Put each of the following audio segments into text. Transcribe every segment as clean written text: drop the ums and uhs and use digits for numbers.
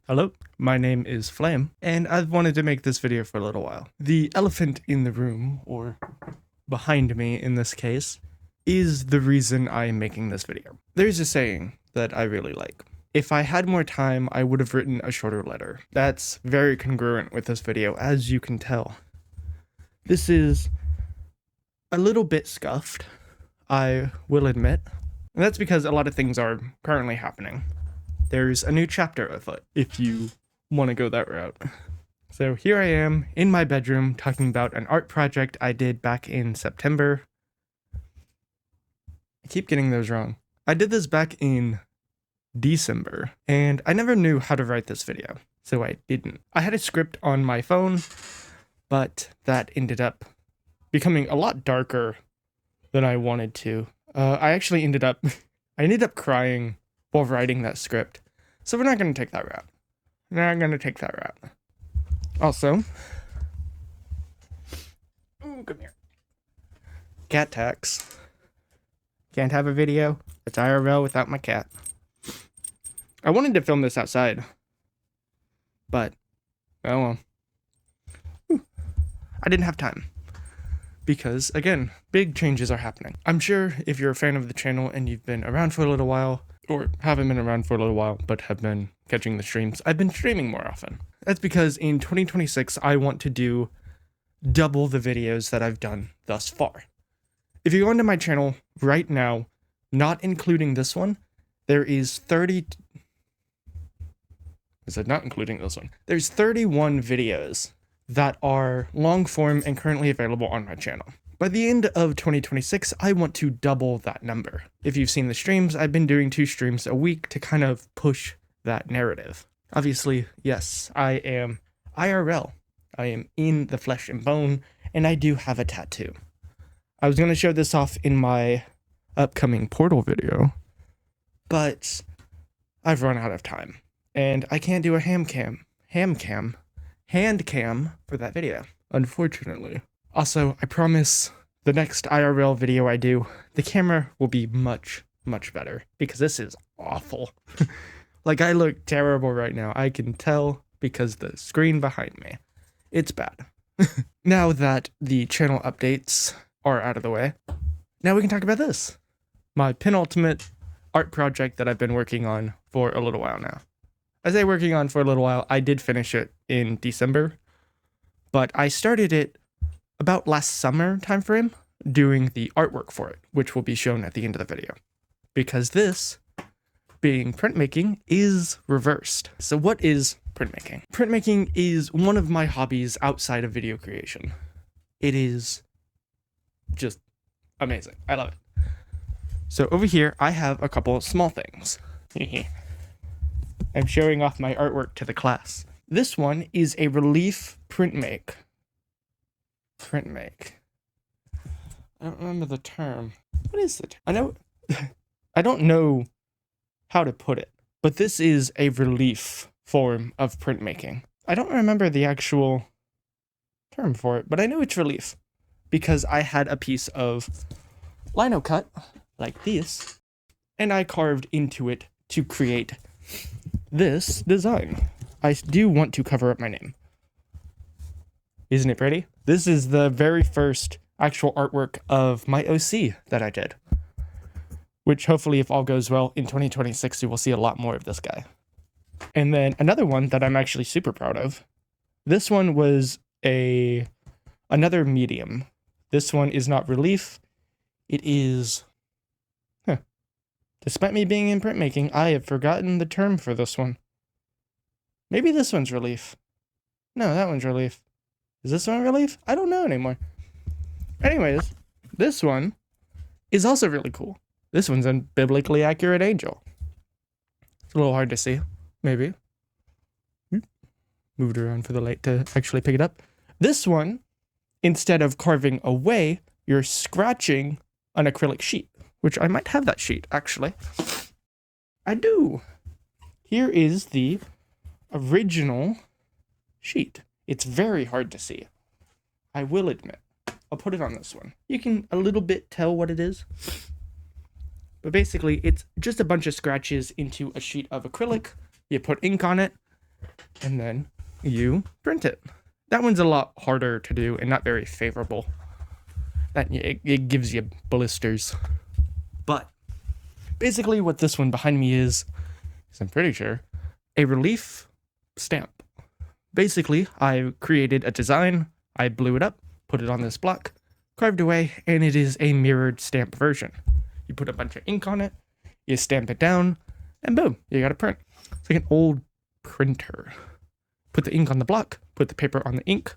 Hello, my name is Flame, and I've wanted to make this video for a little while. The elephant in the room, or behind me in this case, is the reason I am making this video. There's a saying that I really like. If I had more time, I would have written a shorter letter. That's very congruent with this video, as you can tell. This is a little bit scuffed, I will admit. And that's because a lot of things are currently happening. There's a new chapter afoot, if you want to go that route. So here I am in my bedroom talking about an art project I did back in September. I keep getting those wrong. I did this back in December, and I never knew how to write this video, so I didn't. I had a script on my phone, but that ended up becoming a lot darker than I wanted to. I ended up crying while writing that script. So we're not going to take that route. Also, come here. Cat tax. Can't have a video. It's IRL without my cat. I wanted to film this outside, but oh well. I didn't have time. Because, again, big changes are happening. I'm sure if you're a fan of the channel and you've been around for a little while, or haven't been around for a little while, but have been catching the streams, I've been streaming more often. That's because in 2026, I want to do double the videos that I've done thus far. If you go into my channel right now, not including this one, there is 30... Is it not including this one? There's 31 videos that are long form and currently available on my channel. By the end of 2026, I want to double that number. If you've seen the streams, I've been doing 2 streams a week to kind of push that narrative. Obviously, yes, I am IRL. I am in the flesh and bone, and I do have a tattoo. I was going to show this off in my upcoming Portal video, but I've run out of time, and I can't do a hand cam for that video, unfortunately. Also, I promise the next IRL video I do, the camera will be much, much better, because this is awful. Like, I look terrible right now. I can tell because the screen behind me. It's bad. Now that the channel updates are out of the way, now we can talk about this. My penultimate art project that I've been working on for a little while now. I say working on for a little while, I did finish it in December, but I started it about last summer timeframe, doing the artwork for it, which will be shown at the end of the video. Because this, being printmaking, is reversed. So what is printmaking? Printmaking is one of my hobbies outside of video creation. It is just amazing. I love it. So over here, I have a couple of small things. I'm showing off my artwork to the class. This one is a relief printmake. I don't remember the term. What is it? I don't know how to put it, but this is a relief form of printmaking. I don't remember the actual term for it, but I know it's relief because I had a piece of lino cut like this, and I carved into it to create this design. I do want to cover up my name. Isn't it pretty? This is the very first actual artwork of my OC that I did. Which hopefully, if all goes well, in 2026 you will see a lot more of this guy. And then another one that I'm actually super proud of. This one was another medium. This one is not relief. It is... Despite me being in printmaking, I have forgotten the term for this one. Maybe this one's relief. No, that one's relief. Is this one relief? I don't know anymore. Anyways, this one is also really cool. This one's a biblically accurate angel. It's a little hard to see, maybe. Moved around for the light to actually pick it up. This one, instead of carving away, you're scratching an acrylic sheet, which I might have that sheet, actually. I do. Here is the original sheet. It's very hard to see, I will admit. I'll put it on this one. You can a little bit tell what it is. But basically, it's just a bunch of scratches into a sheet of acrylic. You put ink on it, and then you print it. That one's a lot harder to do and not very favorable. It gives you blisters. But basically what this one behind me is I'm pretty sure, a relief stamp. Basically, I created a design, I blew it up, put it on this block, carved away, and it is a mirrored stamp version. You put a bunch of ink on it, you stamp it down, and boom, you got a print. It's like an old printer. Put the ink on the block, put the paper on the ink,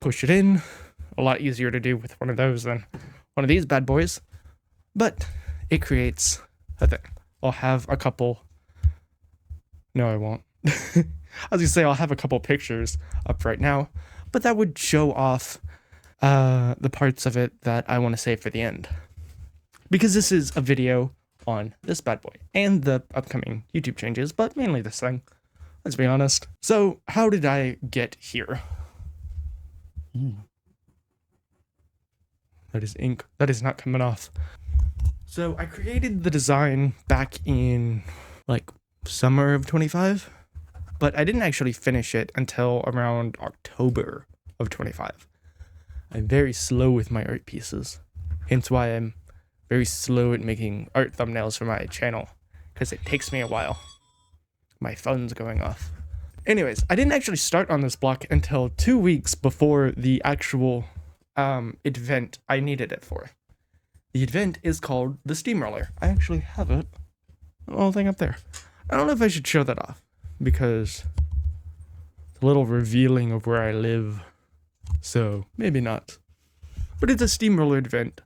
push it in. A lot easier to do with one of those than one of these bad boys. But it creates a thing. I'll have a couple... No, I won't. I was gonna say I'll have a couple pictures up right now, but that would show off the parts of it that I want to save for the end. Because this is a video on this bad boy and the upcoming YouTube changes, but mainly this thing. Let's be honest. So, how did I get here? That is ink. That is not coming off. So, I created the design back in, like, summer of 25, but I didn't actually finish it until around October of 25. I'm very slow with my art pieces, hence why I'm very slow at making art thumbnails for my channel, because it takes me a while. My phone's going off. Anyways, I didn't actually start on this block until 2 weeks before the actual event I needed it for. The event is called the Steamroller. I actually have it. The whole thing up there. I don't know if I should show that off, because it's a little revealing of where I live. So, maybe not. But it's a Steamroller event.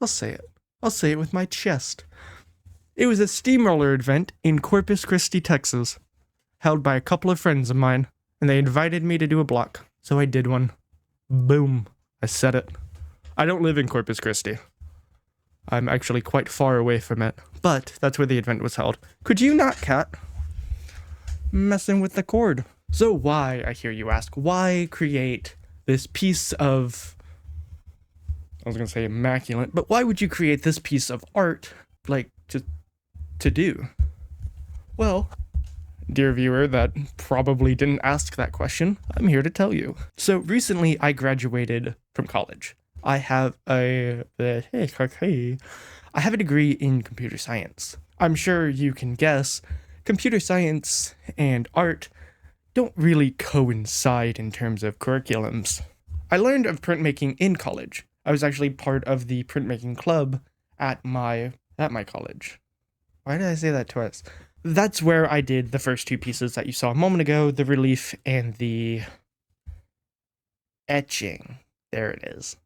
I'll say it. I'll say it with my chest. It was a Steamroller event in Corpus Christi, Texas, held by a couple of friends of mine, and they invited me to do a block, so I did one. Boom. I said it. I don't live in Corpus Christi. I'm actually quite far away from it, but that's where the event was held. Could you not, cat? Messing with the cord. So why, I hear you ask, why create this piece of... I was gonna say immaculate, but why would you create this piece of art, like, to do? Well, dear viewer that probably didn't ask that question, I'm here to tell you. So recently I graduated from college. I have a degree in computer science. I'm sure you can guess, computer science and art don't really coincide in terms of curriculums. I learned of printmaking in college. I was actually part of the printmaking club at my college. Why did I say that twice? That's where I did the first two pieces that you saw a moment ago, the relief and the etching. There it is.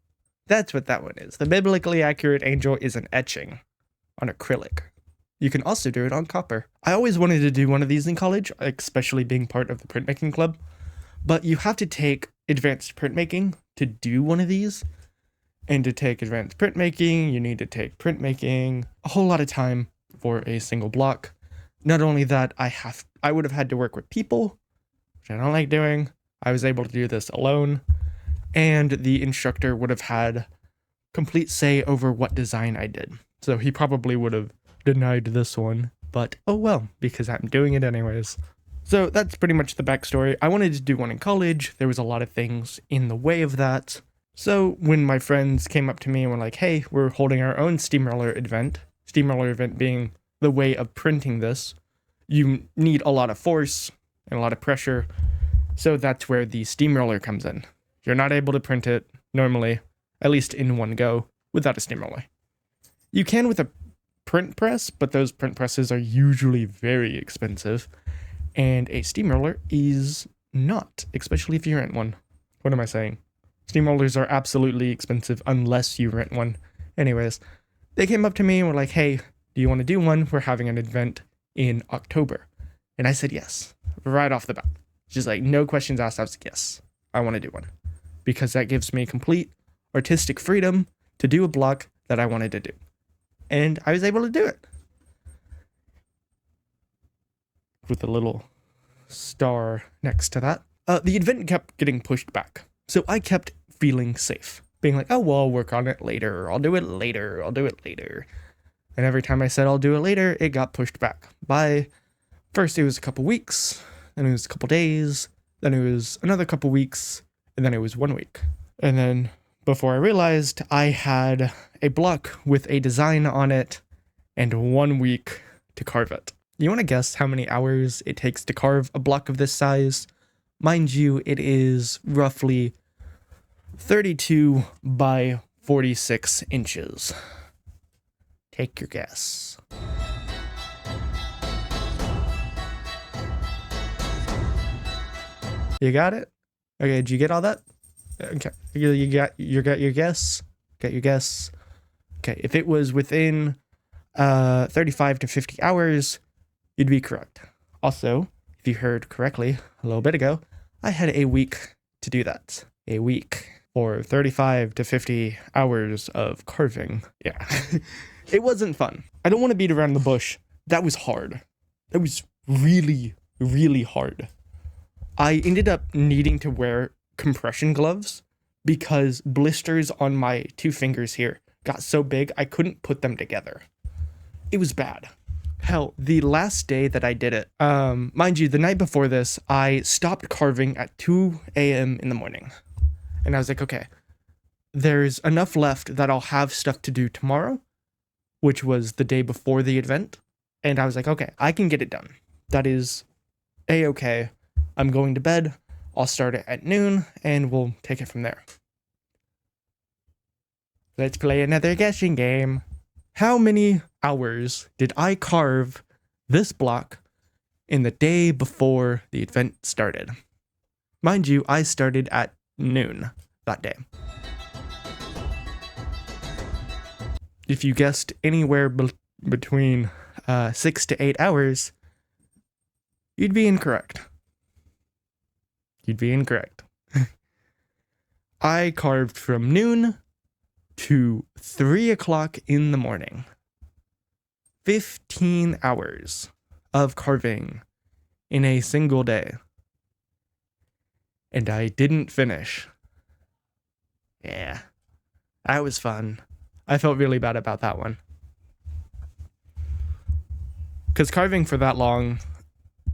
That's what that one is. The biblically accurate angel is an etching on acrylic. You can also do it on copper. I always wanted to do one of these in college, especially being part of the printmaking club, but you have to take advanced printmaking to do one of these. And to take advanced printmaking, you need to take printmaking, a whole lot of time for a single block. Not only that, I would have had to work with people, which I don't like doing. I was able to do this alone. And the instructor would have had complete say over what design I did. So he probably would have denied this one, but oh well, because I'm doing it anyways. So that's pretty much the backstory. I wanted to do one in college. There was a lot of things in the way of that. So when my friends came up to me and were like, hey, we're holding our own Steamroller event being the way of printing this, you need a lot of force and a lot of pressure. So that's where the Steamroller comes in. You're not able to print it normally, at least in one go, without a Steamroller. You can with a print press, but those print presses are usually very expensive, and a Steamroller is not, especially if you rent one. What am I saying? Steamrollers are absolutely expensive unless you rent one. Anyways, they came up to me and were like, hey, do you want to do one? We're having an event in October. And I said yes, right off the bat. Just like, no questions asked. I was like, yes, I want to do one. Because that gives me complete artistic freedom to do a block that I wanted to do. And I was able to do it. With a little star next to that. The event kept getting pushed back. So I kept feeling safe. Being like, oh, well, I'll work on it later. I'll do it later. And every time I said I'll do it later, it got pushed back. By first it was a couple weeks, then it was a couple days, then it was another couple weeks, and then it was 1 week. And then before I realized, I had a block with a design on it and 1 week to carve it. You want to guess how many hours it takes to carve a block of this size? Mind you, it is roughly 32 by 46 inches. Take your guess. You got it? Okay, did you get all that? Okay, you got your guess? Got your guess? Okay, if it was within 35 to 50 hours, you'd be correct. Also, if you heard correctly a little bit ago, I had a week to do that. A week or 35 to 50 hours of carving. Yeah, it wasn't fun. I don't want to beat around the bush. That was hard. That was really, really hard. I ended up needing to wear compression gloves because blisters on my 2 fingers here got so big I couldn't put them together. It was bad. Hell, the last day that I did it, mind you, the night before this, I stopped carving at 2 a.m. in the morning. And I was like, okay, there's enough left that I'll have stuff to do tomorrow, which was the day before the event. And I was like, okay, I can get it done. That is a-okay. I'm going to bed. I'll start it at noon and we'll take it from there. Let's play another guessing game. How many hours did I carve this block in the day before the event started? Mind you, I started at noon that day. If you guessed anywhere between 6 to 8 hours, you'd be incorrect. You'd be incorrect. I carved from noon to 3 o'clock in the morning. 15 hours of carving in a single day. And I didn't finish. Yeah, that was fun. I felt really bad about that one. Because carving for that long,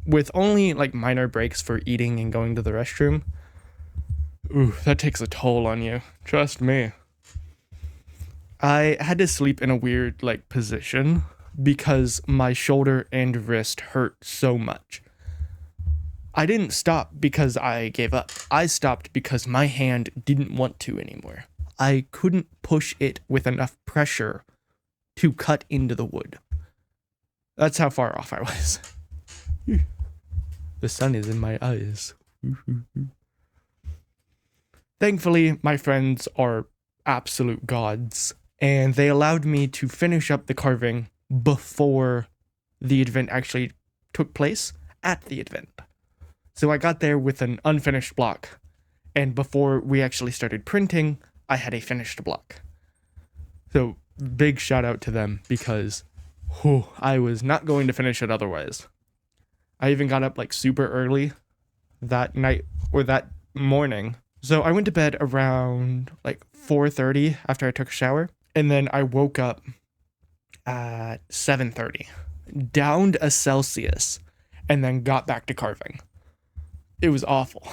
with only like minor breaks for eating and going to the restroom, ooh, that takes a toll on you. Trust me. I had to sleep in a weird like position because my shoulder and wrist hurt so much. I didn't stop because I gave up. I stopped because my hand didn't want to anymore. I couldn't push it with enough pressure to cut into the wood. That's how far off I was. The sun is in my eyes. Thankfully, my friends are absolute gods, and they allowed me to finish up the carving before the event actually took place at the event. So I got there with an unfinished block, and before we actually started printing, I had a finished block. So big shout out to them because I was not going to finish it otherwise. I even got up like super early that night or that morning. So I went to bed around like 4:30 after I took a shower, and then I woke up at 7:30, downed a Celsius, and then got back to carving. It was awful.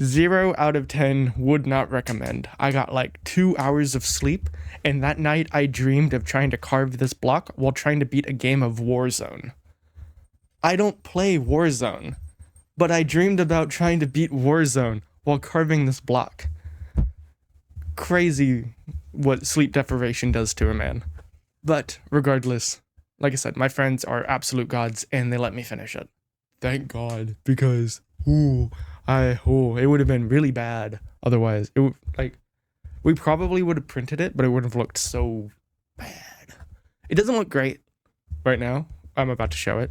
0 out of 10 would not recommend. I got like 2 hours of sleep, and that night I dreamed of trying to carve this block while trying to beat a game of Warzone. I don't play Warzone, but I dreamed about trying to beat Warzone while carving this block. Crazy what sleep deprivation does to a man. But regardless, like I said, my friends are absolute gods and they let me finish it. Thank God, because it would have been really bad otherwise. It would, like, we probably would have printed it, but it would have looked so bad. It doesn't look great right now. I'm about to show it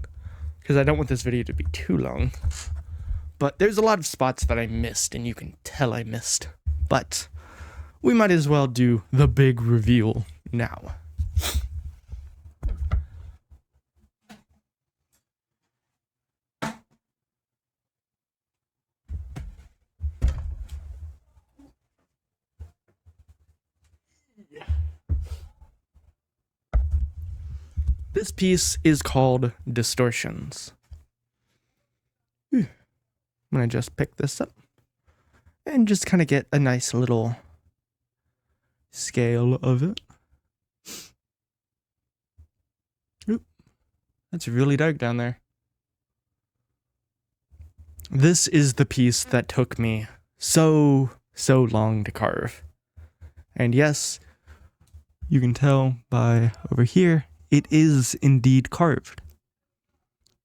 because I don't want this video to be too long. But there's a lot of spots that I missed, and you can tell I missed. But we might as well do the big reveal now. This piece is called Distortions. I'm gonna just pick this up and just kind of get a nice little scale of it. Oop, that's really dark down there. This is the piece that took me so long to carve. And yes, you can tell by over here, it is indeed carved.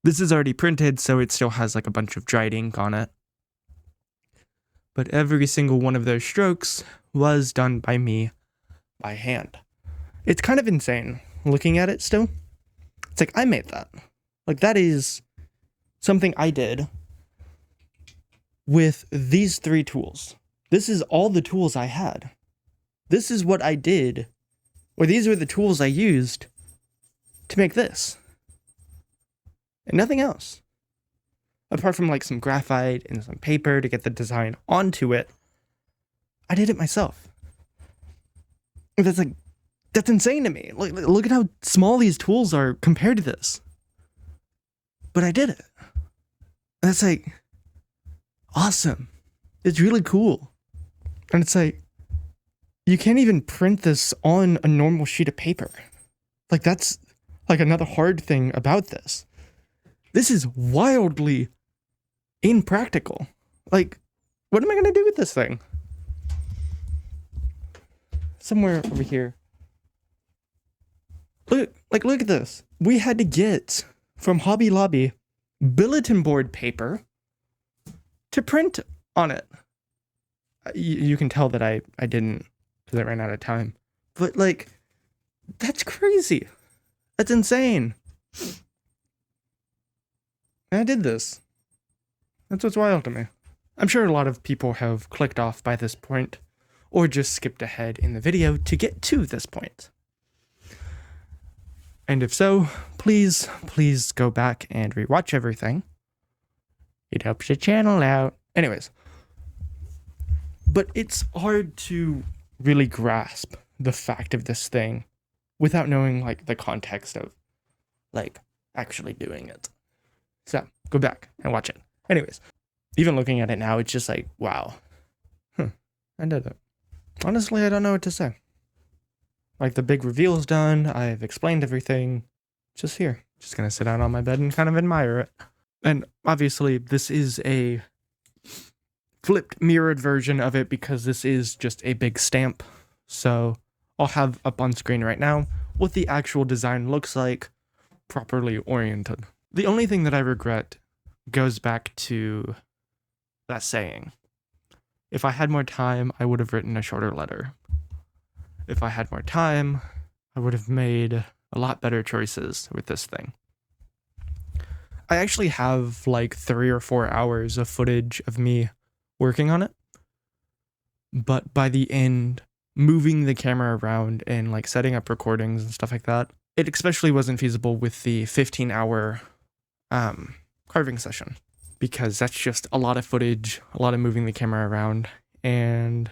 This is already printed, so it still has like a bunch of dried ink on it. But every single one of those strokes was done by me by hand. It's kind of insane looking at it still. It's like, I made that. Like, that is something I did with these 3 tools. This is all the tools I had. This is what I did, or these were the tools I used to make this. And nothing else. Apart from like some graphite and some paper to get the design onto it, I did it myself. That's insane to me. Look at how small these tools are compared to this. But I did it. And it's like, awesome. It's really cool. And it's like, you can't even print this on a normal sheet of paper. Like, that's like another hard thing about this. This is wildly impractical. Like, what am I gonna do with this thing? Somewhere over here. Look at this. We had to get from Hobby Lobby bulletin board paper to print on it. You can tell that I didn't, because I ran out of time. But like, that's crazy. That's insane. And I did this. That's what's wild to me. I'm sure a lot of people have clicked off by this point, or just skipped ahead in the video to get to this point. And if so, please go back and rewatch everything. It helps the channel out. Anyways. But it's hard to really grasp the fact of this thing without knowing like the context of like actually doing it. So go back and watch it. Anyways, even looking at it now, it's just like, wow. I did it. Honestly, I don't know what to say. Like, the big reveal's done. I've explained everything. Just here. Just gonna sit down on my bed and kind of admire it. And obviously, this is a flipped, mirrored version of it because this is just a big stamp. So I'll have up on screen right now what the actual design looks like, properly oriented. The only thing that I regret goes back to that saying. If I had more time, I would have written a shorter letter. If I had more time, I would have made a lot better choices with this thing. I actually have like 3 or 4 hours of footage of me working on it. But by the end, moving the camera around and like setting up recordings and stuff like that, it especially wasn't feasible with the 15-hour carving session. Because that's just a lot of footage, a lot of moving the camera around, and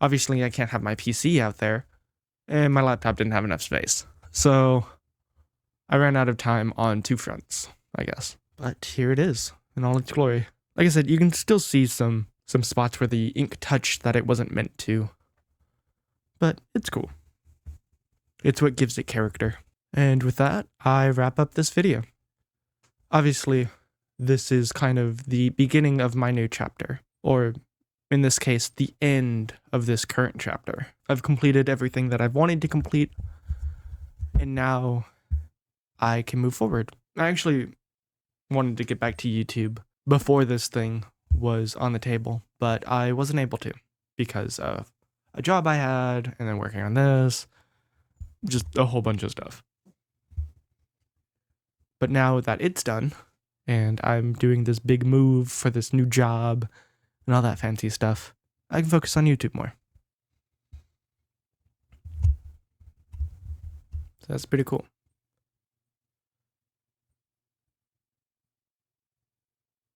obviously I can't have my PC out there, and my laptop didn't have enough space. So I ran out of time on 2 fronts, I guess. But here it is, in all its glory. Like I said, you can still see some spots where the ink touched that it wasn't meant to. But it's cool. It's what gives it character. And with that, I wrap up this video. Obviously, this is kind of the beginning of my new chapter, or in this case, the end of this current chapter. I've completed everything that I've wanted to complete, and now I can move forward. I actually wanted to get back to YouTube before this thing was on the table, but I wasn't able to because of a job I had, and then working on this, just a whole bunch of stuff. But now that it's done, and I'm doing this big move for this new job and all that fancy stuff, I can focus on YouTube more. So that's pretty cool.